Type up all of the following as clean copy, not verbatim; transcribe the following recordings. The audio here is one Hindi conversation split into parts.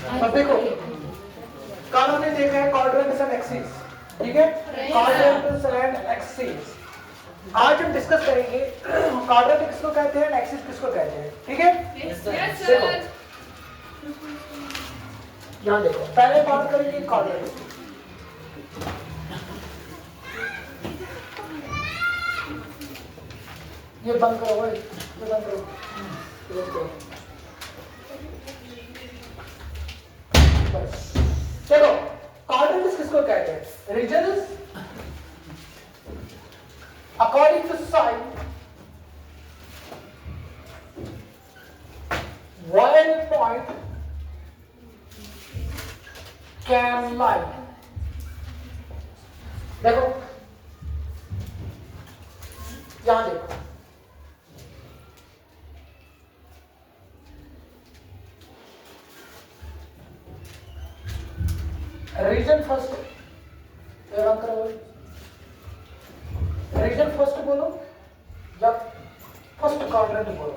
अब देखो कल हमने देखा है क्वाड्रेंट्स एंड एक्सिस, ठीक है, क्वाड्रेंट्स एंड एक्सिस। आज हम डिस्कस करेंगे क्वाड्रेंट किसको कहते हैं, एक्सिस किसको कहते हैं, ठीक है। Yes sir. देखो यहाँ देखो, पहले बात करेंगे क्वाड्रेंट की। ये बंद करो भाई, ये बंद करो, ये बंद करो। बस चलो, क्वाड्रेंट्स किसको कहते हैं, regions according to side where a point can lie। देखो यहां देखो, रीजन फर्स्ट, रीजन फर्स्ट बोलो या फर्स्ट क्वाड्रेंट बोलो,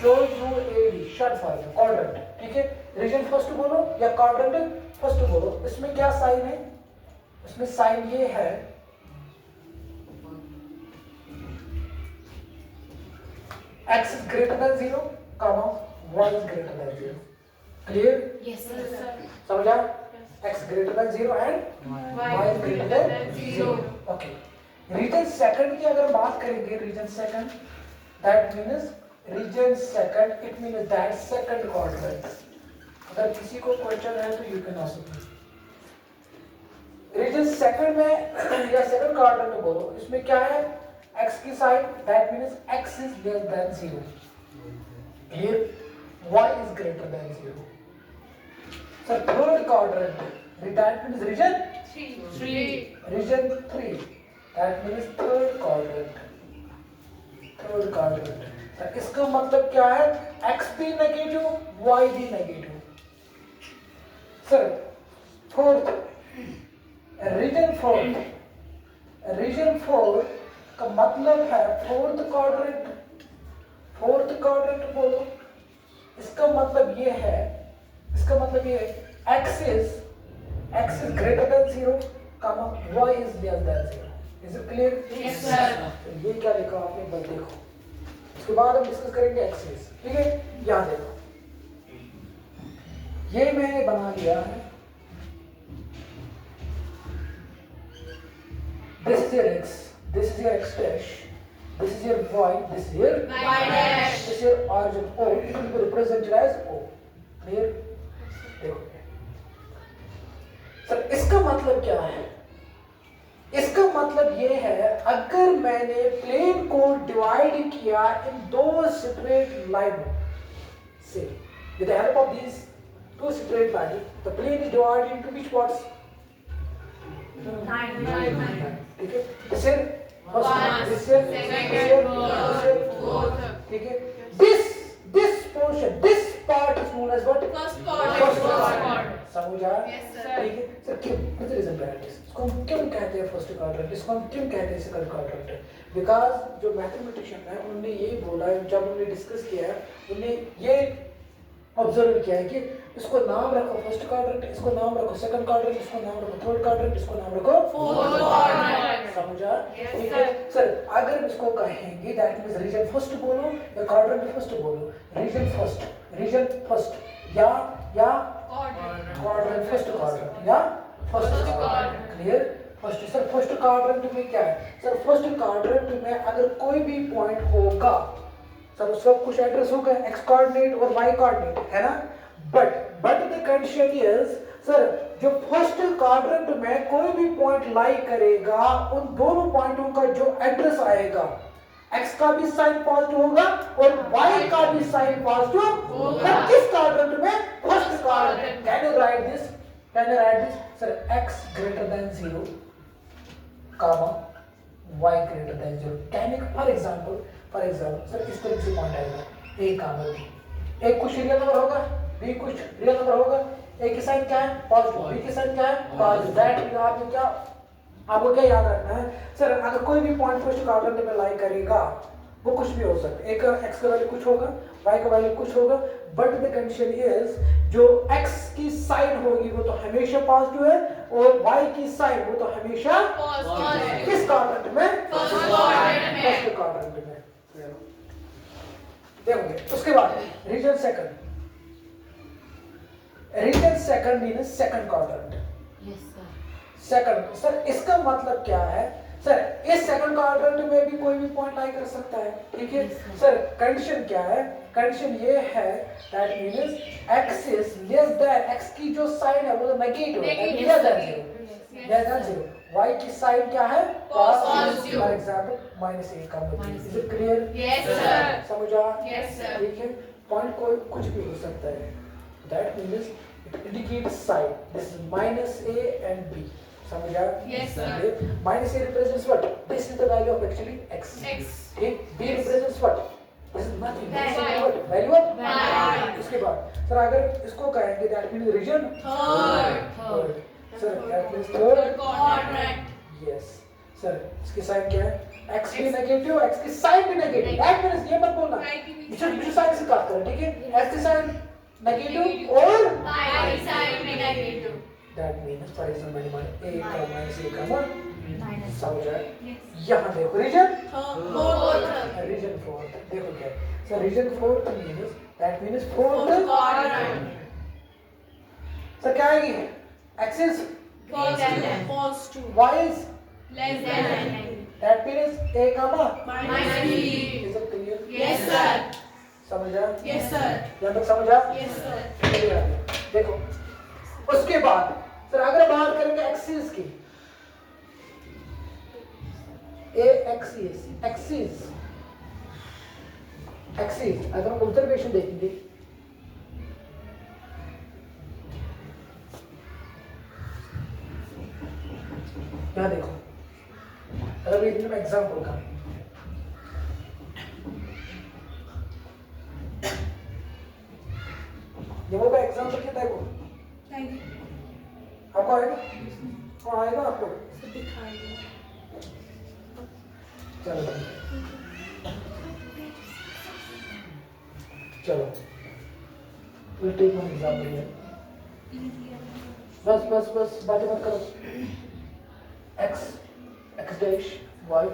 QUAD शॉर्ट फॉर्म है क्वाड्रेंट, ठीक है। रीजन फर्स्ट बोलो या क्वाड्रेंट फर्स्ट बोलो। इसमें क्या साइन है, इसमें साइन ये है x is greater than 0, y is greater than 0। Clear? Yes sir. समझा? x greater than 0 and y is greater than 0। Okay, region second की अगर बात करेंगे, region second that means region second it means that second quadrant. अगर किसी को क्वेश्चन है तो you can ask me. Region second में या सेकंड क्वाड्रेंट में बोलो, इसमें क्या है, x की side that means x is less than 0, here y is greater than 0। Sir third quadrant that means region 3। Region 3 that means third quadrant, third quadrant. Sir इसका मतलब क्या है, x भी नेगेटिव y भी नेगेटिव। Sir fourth region fourth, region fourth का मतलब है फोर्थ क्वाड्रेंट, फोर्थ क्वाड्रेंट बोलो। इसका मतलब ये है, इसका मतलब ये है x is greater than 0, y is less than 0। Is it clear? Yes sir. ये क्या लिखा आपने, बस देखो, उसके बाद हम डिस्कस करेंगे एक्सिस, ठीक है। यहाँ देखो, ये मैंने बना लिया है, this is your x, this is your x dash, this is your y, this is your Y dash। this is your origin O, it will be represented as O। clear? देखो सर इसका मतलब क्या है, इसका मतलब ये है, अगर मैंने प्लेन को डिवाइड किया इन दो सेपरेट लाइनों से, with the help of these two separate lines, the plane is divided into which parts? 9। ठीक है, this is first one, this is second, fourth। ठीक है। this portion, this part is known as what? First First quadrant। quadrant। समझा? Yes, sir। ठीक है सर, क्यों रीजन बेहिंड दिस, इसको हम क्यों कहते हैं फर्स्ट क्वाड्रेंट, इसको हम क्यों कहते हैं सेकंड क्वाड्रेंट? बिकॉज जो मैथमेटिशियन है उन्होंने ये बोला है, जब उन्होंने डिस्कस किया है, उन्होंने ये ऑब्जर्व किया है कि इसको नाम रखो फर्स्ट क्वाड्रेंट, इसको नाम रखो सेकंड क्वाड्रेंट, इसको नाम रखो थर्ड क्वाड्रेंट, इसको नाम रखो फोर्थ क्वाड्रेंट। समझा? Yes, ठीक है सर। अगर इसको कहेंगे दैट मींस रीजन फर्स्ट बोलो या क्वाड्रेंट फर्स्ट बोलो, रीजन फर्स्ट या क्वाड्रेंट फर्स्ट क्वाड्रेंट या first quadrant. Clear? First sir, first quadrant में क्या है सर, फर्स्ट क्वाड्रेंट में अगर कोई भी पॉइंट होगा सर, उसका कुछ एड्रेस होगा, एक्स कोऑर्डिनेट और वाई कोऑर्डिनेट, है ना। But the condition is sir, जो फर्स्ट क्वाड्रेंट में कोई भी पॉइंट लाई करेगा, उन दोनों पॉइंटों का जो एड्रेस आएगा, एक्स का भी साइन पॉजिटिव होगा और वाई का भी साइन पॉजिटिव होगा। किस क्वाड्रेंट में? First quadrant. Can you write this? Sir, x greater than 0 comma y greater than 0। Can you for example sir इस तरह से पॉइंट आएगा, a कामा b, एक कुछ रियल नंबर होगा, b कुछ रियल नंबर होगा, a की साइन क्या है? पॉजिटिव, b की साइन क्या है? पॉजिटिव। दैट आपको क्या याद रखना है सर, अगर कोई भी पॉइंट फर्स्ट क्वाड्रेंट में लाई करेगा वो कुछ भी हो सकता है, एक x का वैल्यू कुछ होगा, y का वैल्यू कुछ होगा, बट द कंडीशन इज जो x की साइन होगी वो तो हमेशा पॉजिटिव है और y की साइन वो तो हमेशा Positive. किस क्वाड्रेंट में? First quadrant में. फर्स्ट क्वाड्रेंट में। देखोगे उसके बाद region second, region second means second quadrant. Yes, sir. Second sir इसका मतलब क्या है सर? इस सेकंड क्वाड्रेंट में भी कोई भी पॉइंट लाई कर सकता है, ठीक है सर। कंडीशन क्या है? कंडीशन ये है that means x is less than, x की जो साइन है वो तो नेगेटिव है, Negative. Less than 0, less than 0। y की साइन क्या है? Positive. फॉर एग्जांपल -a का मतलब Minus is it clear? Yes, sir. समझा? Yes, sir. ठीक है, पॉइंट कोई कुछ भी हो सकता है, that means it indicates sign. This is -a and b. समझा? Yes, sir. -a represents what? This is the value of actually x. X. Okay? b represents what? This is nothing. This is Y. what? Value of Y. उसके बाद सर अगर इसको कहेंगे that means region Third. third. Sir that means third. Quadrant. Yes. Sir इसकी साइन क्या है? x की नेगेटिव, x की साइन भी नेगेटिव। that means ये मत बोलना, विशेष साइन से बात करें, ठीक है? x की साइन नेगेटिव और Y side में negative. that means for example a का minus a का Minus. समझा? यहाँ देखो रीजन Fourth. रीजन फोर्थ, देखो क्या है सर? Region fourth means that means Fourth fourth quadrant. Sir क्या आएगी? Axis False to. y is Less than 9. that means a comma Minus B. is it clear? Yes, sir. समझा? Yes, sir. यहाँ तक समझा? Yes, sir. चलिए आगे देखो उसके बाद सर अगर बात करेंगे एक्सिस की, ए एक्सिस एक्सिस एक्सिस अगर हम ऑब्जर्वेशन देखेंगे यहाँ देखो, अगर मैं एग्जाम्पल का ये का एग्जाम्पल क्या देखो आपको आएगा? हाँ आएगा आपको। चलो चलो we'll take one example here. बस बस बस बातें मत करो। x x dash y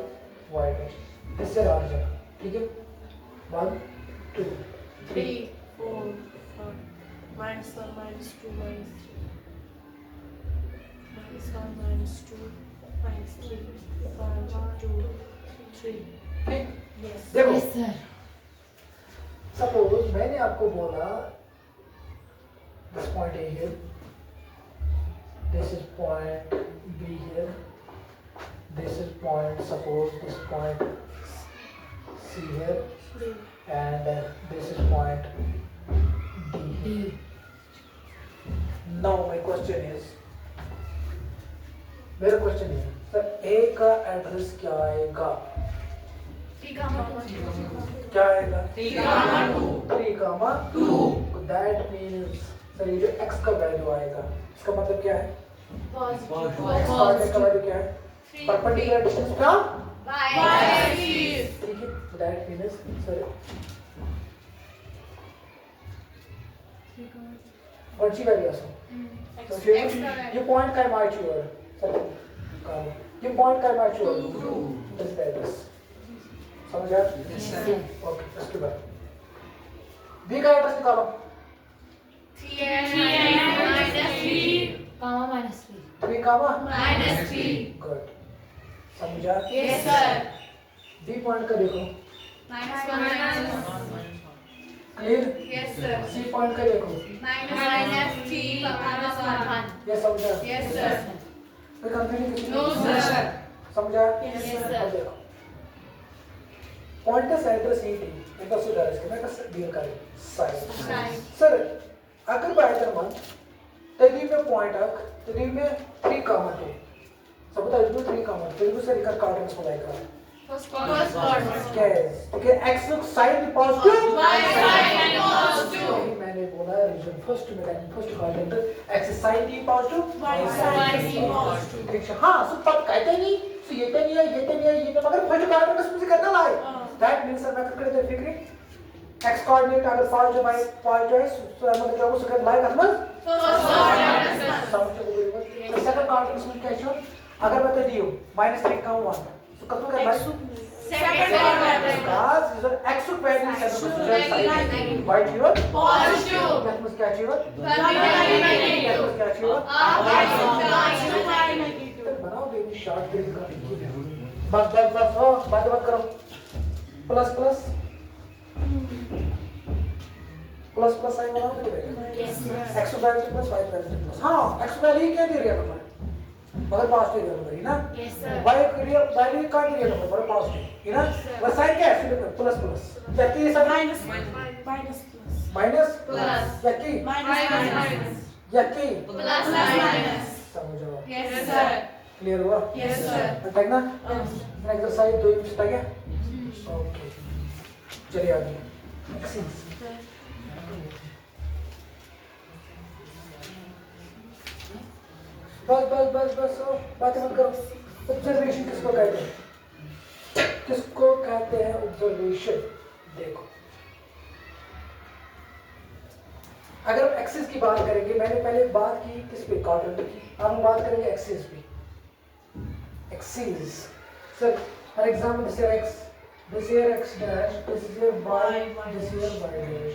y dash इससे आ जाए, ठीक है? 1 2 3, 4, 5, -1, -2, -3, -1, -2, -3, 5, 2, 3. ठीक? Yes. देखो Yes, sir. सपोज मैंने आपको बोला this point A here, this is point B here, this is point, suppose this point C here, 3. and this is point D. D. Now my question is, मेरा क्वेश्चन है सर A का एड्रेस क्या आएगा? क्या आएगा? 3, 2. That means सर ये जो x का वैल्यू आएगा इसका मतलब क्या है? x का वैल्यू क्या है? परपेंडिकुलर डिस्टेंस का, ठीक है? So that means सर कौन सी वैल्यू असो? So ये पॉइंट का मैच्योर सर ये पॉइंट का मैच्योर दिस एड्रेस समझ आया? ओके उसके बाद b का एड्रेस निकालो। Comma minus 3. 3 कामा -3. गुड समझा? Yes, sir. b पॉइंट का देखो -1. Clear? Yes, sir. c point का देखो -3. -1. ये समझा? Yes, sir. कोई कंफ्यूजन किसी No, sir. समझा? Yes, sir. अब देखो पॉइंटर्स एड्रेस ही थी इनका सुधार इसके मैं कस डील करें साइन Sign. सर अगर बाइटर मन तभी में पॉइंट अक तभी में 3 कॉमन है सब बता इसमें 3 कॉमन तभी में सर इनका कार्ड में बोलाएगा First quadrant. क्या है क्योंकि x look sign positive Y side positive. मैंने बोला रीजन फर्स्ट में फर्स्ट क्वाड्रेंट x साइन टी पॉजिटिव Y side positive. ठीक है हाँ सो पत कहते नहीं सो ये तो नहीं है ये तो नहीं है ये तो मगर फर्स्ट क्वाड्रेंट में से करना लाए दैट मींस सर मेथड करें फिक्री x कोऑर्डिनेट अगर फॉल्ट जो बाय फॉल्ट चॉइस मतलब क्या वो सकर लाइक अदमस समझो तो सेकंड कॉन्ट्रैक्ट में क्या है अगर मैं दियो -3 का 1 तो कब कर like Second order. because is x value is why zero Positive. that means क्या zero Negative. क्या zero negative. बनाओ बेबी शॉर्ट ब्रेक का बस हो बात करो plus plus plus plus sign बनाओ तो Yes, sir. x value plus y value plus हां x वैल्यू क्या दे रही है हमें मगर पॉजिटिव दे रही है ना Yes, sir. y वैल्यू क्या दे रही है मगर पॉजिटिव है ना बस साइन क्या है प्लस प्लस जबकि सब Minus plus. Minus Plus. जबकि Minus. जबकि Plus minus. समझो Yes, sir. क्लियर हुआ Yes, sir. ठीक ना एक्सरसाइज 2 मिनट तक है ओके चलिए आगे एक्सरसाइज बस बात मत करो ऑब्जर्वेशन किसको कहते हैं ऑब्जर्वेशन देखो अगर एक्सिस की बात करेंगे मैंने पहले बात की किस पे क्वाड्रेंट की अब हम बात करेंगे एक्सिस पे axis sir for example this is x this is x dash this is y this is y dash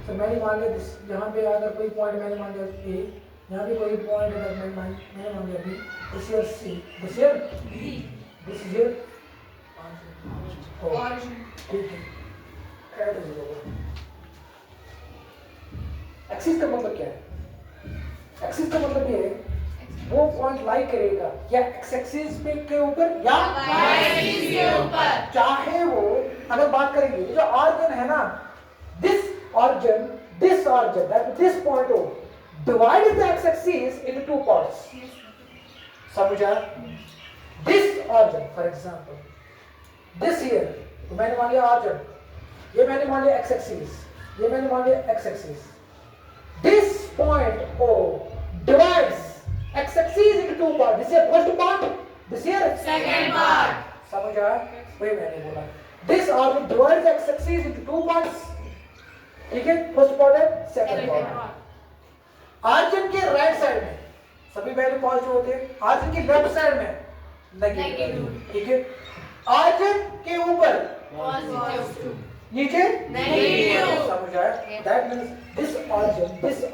तो मैंने मान लिया दिस यहां पे अगर कोई पॉइंट मैंने मान लिया a यहाँ पे कोई पॉइंट अगर मैंने मान लिया b this is c this is d this is Origin. ठीक है ऐड हो जाएगा एक्सिस का मतलब क्या है एक्सिस का मतलब ये है वो पॉइंट लाई करेगा या एक्स एक्सिस पे के ऊपर या Y axis के ऊपर. चाहे वो अगर बात करेंगे ये जो ऑरिजिन है ना this origin that this point O divide the x axis into two parts समझा this origin for example this here तो मैंने मान लिया ऑरिजिन ये मैंने मान लिया एक्स एक्सिस ये मैंने मान लिया x axis this point O divides x-axis into two parts. This is first part. This here Second part. समझ आया? वही मैंने बोला. This organ divides x-axis into two parts. ठीक है? First part है, second part. ऑरिजिन के राइट साइड में सभी वैल्यू पॉजिटिव होते हैं. ऑरिजिन के लेफ्ट साइड में नेगेटिव. ठीक है? ऑरिजिन के ऊपर Positive. नीचे Negative. समझ आया? That means this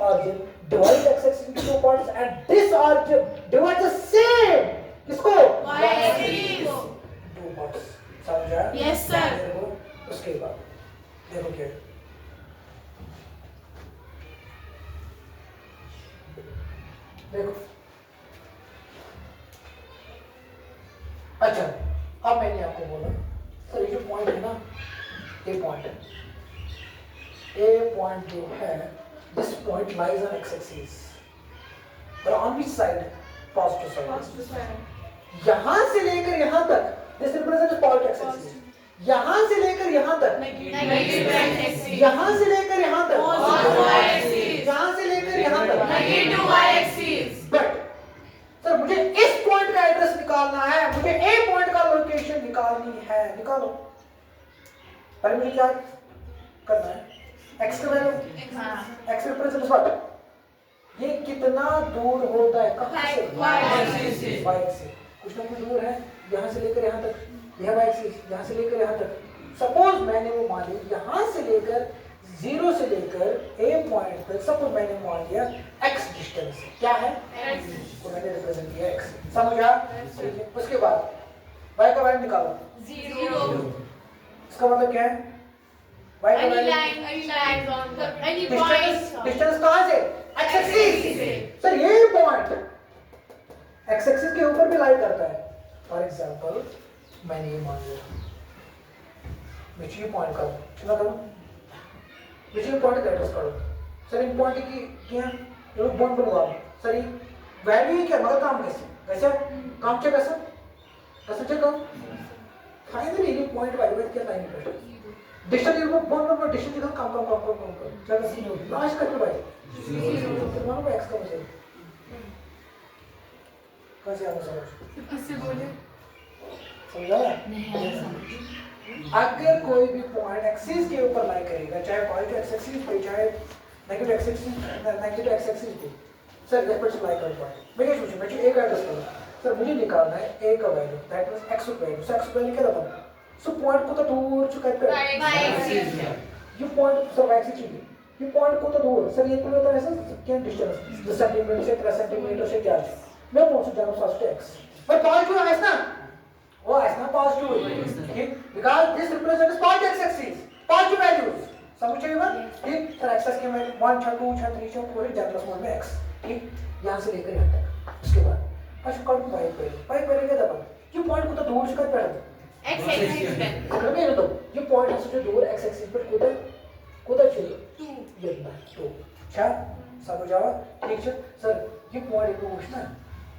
origin divides x-axis into two parts and this origin divides the same किसको? Y-axis. Two parts. समझ आया? Yes, sir. देखो उसके बाद देखो क्या देखो अच्छा अब मैंने आपको बोला सर ये जो पॉइंट है ना A point जो है this point lies on x-axis but on which side positive side यहाँ से लेकर यहाँ तक this represents positive x-axis यहाँ से लेकर यहाँ तक Negative x-axis. यहाँ से लेकर यहाँ तक Positive y-axis. यहाँ से लेकर यहाँ तक Negative y-axis. बट सर मुझे इस पॉइंट का एड्रेस निकालना है मुझे A पॉइंट का लोकेशन निकालनी है निकालो पहले मुझे क्या करना है x का वैल्यू x रिप्रेजेंट्स व्हाट ये कितना दूर होता है कहां से Y axis से. y से कुछ ना कुछ दूर है यहां से लेकर यहां तक यह y एक्सिस यहां से लेकर यहां तक सपोज मैंने वो मान लिया यहां से लेकर 0 से लेकर a पॉइंट तक सपोज मैंने मान लिया x डिस्टेंस क्या है X. तो मैंने रिप्रेजेंट किया x समझा ठीक है उसके बाद y का वैल्यू निकालो Zero. इसका मतलब क्या है y का Any value line, any lines on the any distance point. Distance कहां से x एक्सिस से. सर ये पॉइंट x एक्सिस के ऊपर भी लाई करता है फॉर एग्जांपल मैंने ये मान लिया which you पॉइंट करो चलो करो which you पॉइंट का एड्रेस करो सर इन पॉइंट की क्या ये पॉइंट बनवा सर ये वैल्यू ही क्या मगर काम कैसे काम क्या कैसे चेक करो फाइनली ये पॉइंट वैल्यू क्या लाइन पे डिस्टेंस ये बोल डिस्टेंस का काम चलो सी हो लास्ट कर भाई तो मानो x का मुझे कैसे आना समझ किससे बोले समझा नहीं समझ अगर कोई भी पॉइंट एक्सिस के ऊपर लाई करेगा, चाहे पॉजिटिव एक्स एक्सिस पे, चाहे नेगेटिव एक्स एक्सिस पे, सर ये पर लाई कर पॉइंट मैं ये सोचूं, मैं एक एड्रेस करूं सर, मुझे निकालना है a का value, that means x value, so x value क्या था, सो पॉइंट को तो दूर चुका है, Y axis पे. ये पॉइंट सर y एक्सिस चाहिए, ये पॉइंट को तो दूर सर, ये पूरा होता है ऐसा क्या डिस्टेंस 2 सेंटीमीटर से 3 सेंटीमीटर से क्या है, मैं पहुंच जाऊंगा फर्स्ट x, पर पॉजिटिव है ना, वो है ना पॉजिटिव, ठीक, because this represents positive x axis, positive values समझ रहे हो, ठीक, सर x के मैं 1 6 2 6 3 6 पूरे जनरल मोड में x, ठीक, यहां से लेकर यहां तक, उसके बाद अच्छा कौन पाई पहले क्या था, ये पॉइंट को तो दूर से कर पड़ा X axis पे. अगर मैं तो ये पॉइंट है जो दूर x एक्सिस पर कोदा चाहिए 2 ये ना तो क्या समझ आवा, ठीक है सर, ये पॉइंट को पूछना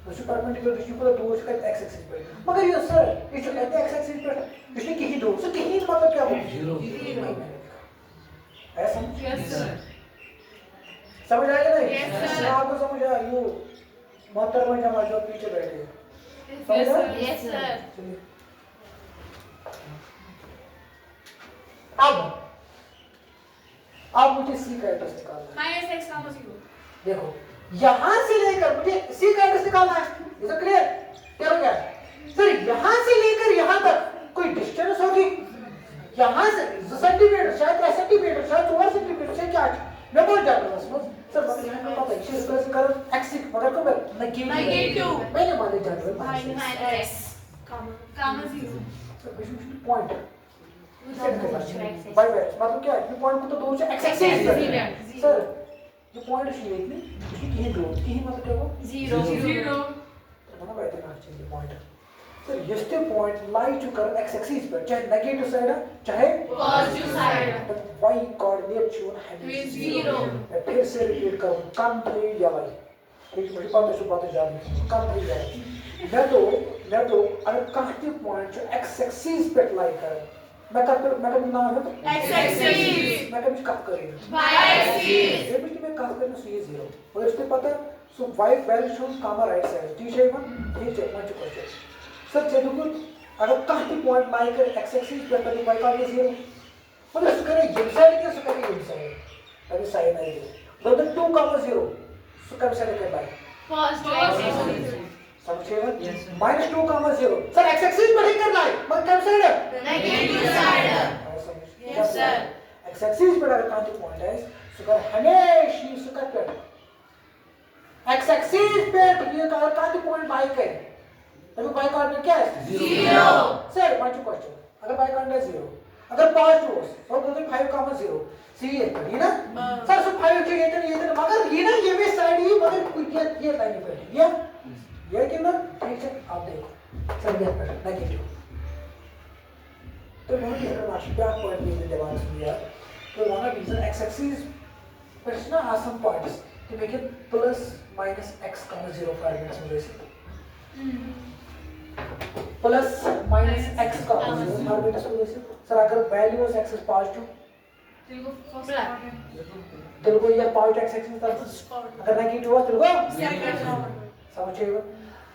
तो परपेंडिकुलर डिस्टेंस को दूर से कर x एक्सिस पर, मगर ये सर ये जो कहते हैं x एक्सिस पर इसलिए कहीं दूर से कहीं मतलब क्या हो 0 ऐसा Yes sir. समझ आएगा नहीं, Yes, sir. आपको समझ आया, यू मोहतरमा जमात जो पीछे बैठे हैं, Yes sir. Yes sir. चलिए अब मुझे सी का एड्रेस निकालना है, Minus x comma 0. देखो यहां से लेकर मुझे सी का एड्रेस निकालना है, ये तो क्लियर क्या हो गया सर, यहां से लेकर यहां तक कोई डिस्टेंस होगी, यहां से सेंटीमीटर शायद 3 सेंटीमीटर शायद 4 सेंटीमीटर से क्या मैं बोल जाता हूं सर, मगर यहां पे पता है इसे रिप्लेस कर x मगर को Negative. मैंने माने general Minus x comma 0. Sir basically point X by by मतलब क्या है, ये पॉइंट को तो दूर से x एक्सिस पर Zero. सर ये पॉइंट है ये इसकी दूर की मतलब क्या हो 0. mana baik tengah change point sir este point lie to कर x axis पर चाहे नेगेटिव साइड है चाहे Positive side. y coordinate shown है 0. मैं फिर से रिपीट करूं कम नहीं या भाई एक मुझे पता है बातें जानी कम नहीं या मैं तो अगर कहती पॉइंट जो x axis पे लाई कर मैं कब नाम है X axis. मैं कभी कब करेंगे Y axis. ये भी मैं कब करना चाहिए 0 और इसके पता so y value shown comma right side ठीक है ये चेक मत करो सर चलो अगर कहती पॉइंट लाई कर x axis पे कभी y का 0 मतलब इसका ये साइड के इसका ये साइड अभी साइन आई है तो 2 comma 0 सो कब से लेकर बाय Positive axis. समझे -2 comma 0 सर x axis पर ही करना है मगर कब साइड है Negative side. Yes sir. x axis पर अगर कहती पॉइंट है सो कर हमेशा इसका कर x axis पे ये कहती पॉइंट बाय कर तभी y कोऑर्डिनेट क्या है 0. सर पांच क्वेश्चन अगर y कोऑर्डिनेट 0 अगर पॉजिटिव हो तो 5 comma 0 सी है ये ना सर सो 5 चाहिए तो ये तो मगर ये ना ये भी साइड ही मगर ये लाइन पे ये कि ना ठीक है आप देखो सर ये पर नेगेटिव तो वो की अगर लास्ट पे पॉइंट में दिमाग में दिया तो one of region x axis पर ना आसम points to make it plus minus x comma 0 5 minutes में जैसे plus minus x comma 0 5 minutes में जैसे सर अगर value of x is positive तेरे को ये पॉजिटिव x एक्सिस था अगर नेगेटिव हुआ तेरे को समझिएगा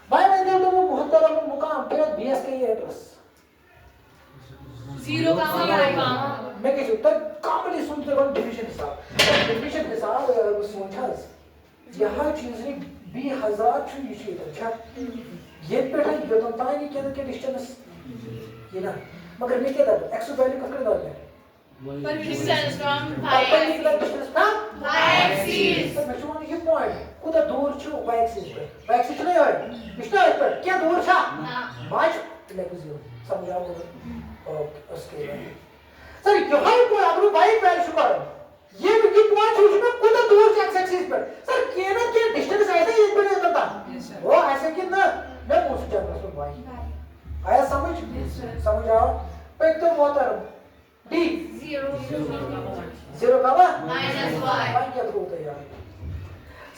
भाई मैंने तो वो बहुत तरह का मुकाम पे बीएस के ये एड्रेस 0 comma 5 comma. मैं किसी तक कामली सुनते रहो डिफिनेशन हिसाब अगर सोचस यहाँ चीजें भी हजार चुनी चाहिए अच्छा ये पे है ये तो ताई नहीं क्या डिस्टेंस ये ना मगर मैं क्या था x वैल्यू कब कर डालते हैं Distance from y perpendicular axis. Distance ना Y axis. सर मैं चुना ये पॉइंट कुदा दूर छु y एक्सिस पे y एक्सिस नहीं है इसका पर क्या दूर था ना. बाज लेके 0 समझ आओ ओके उसके बाद सर यहाँ पर अगर y वैल्यू कर ये भी पॉइंट उसमें कुदा दूर से x एक्सिस पर सर क्या ना क्या डिस्टेंस ऐसे ही पर नहीं होता वो ऐसे कि ना मैं पूछ जाता हूँ y आया समझ समझ आओ तो एक तो मोहतरम d 0 का वा Minus y. क्या होता है यार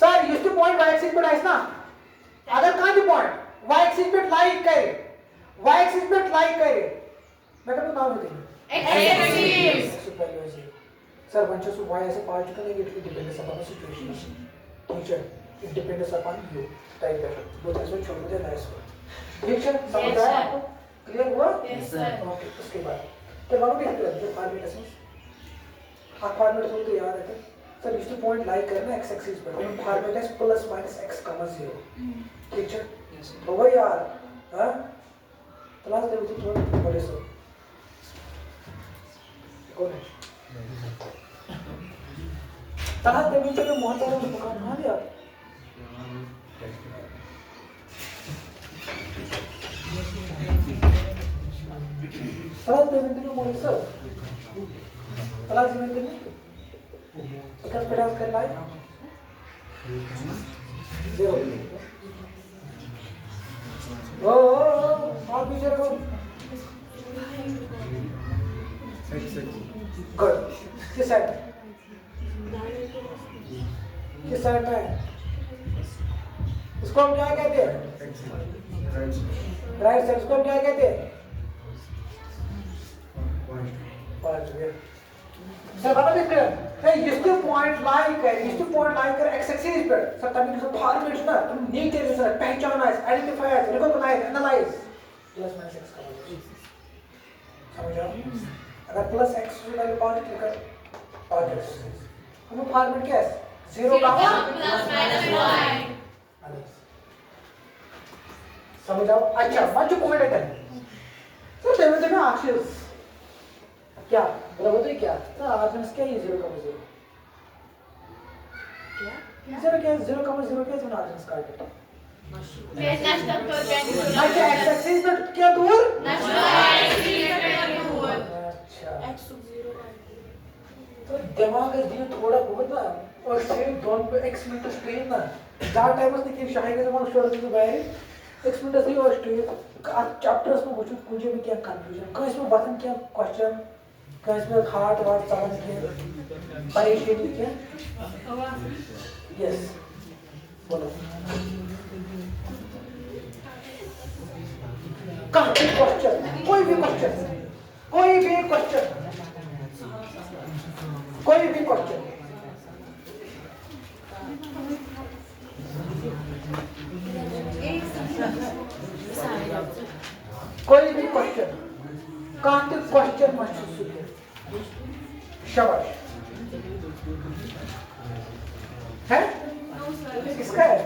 सर ये तो पॉइंट y एक्सिस पर है ना अगर कहां भी पॉइंट y एक्सिस पे लाइक करे y एक्सिस पे लाइक करे मैं कहता नाम बताइए X axis. सर वंचस y as a particle it depends upon the situation ठीक है it depends upon you type है वो जैसे छोड़ दे नाइस ठीक है समझ आया आपको क्लियर हुआ Yes sir. ओके उसके बाद तो मानो भी जो फॉर्मेट है आप फॉर्मेट हो तो याद है सर इस पॉइंट लाई करना x एक्सिस पर तो फॉर्मेट है प्लस माइनस x, 0 ठीक है तो वो यार हां क्लास दे तो थोड़ा बड़े सो कौन है तलाश दे तो मैं मोहतरम दुकान कहां दिया तलाश दे तो मोहतरम सर तलाश दे इधर प्रयास करना है 0 ओ आप पीछे रखो गुड किस साइड में इसको हम क्या कहते हैं राइट साइड इसको हम क्या कहते हैं सर बता भी कर है इसको पॉइंट लाई कर x एक्सिस पर सर तभी तो फॉर्मेट ना तुम नीट है सर पहचाना है आइडेंटिफाई है recognise analyse plus minus x का समझो अगर प्लस x की वैल्यू पॉजिटिव कर पॉजिटिव हम फॉर्मेट क्या है 0 का plus minus 1. समझ आओ अच्छा मच पॉइंट है सर देवे देवे एक्सिस क्या बराबर है क्या तो आर्गुमेंट्स क्या है 0 का 0 क्या 0 क्या 0 का 0 क्या इसमें आर्गुमेंट्स काट दो National perpendicular. अच्छा x एक्सिस पर क्या दूर National axis दूर. अच्छा x to 0 तो दिमाग दिए थोड़ा बहुत ना और स्ट्रेन दोन पे x मिनट स्ट्रेन ना जा टाइम में कि शायद के दिमाग छोड़ दे बाहर x मिनट से और स्ट्रेन चैप्टर्स में कुछ कुछ भी क्या कंफ्यूजन का इसमें बटन क्या क्वेश्चन का इसमें हार्ट वार्ट समझ के परेशानी क्या यस बोलो क्वेश्चन कोई भी क्वेश्चन कोई भी क्वेश्चन कांतिक क्वेश्चन मत सुनिए शाबाश है किसका है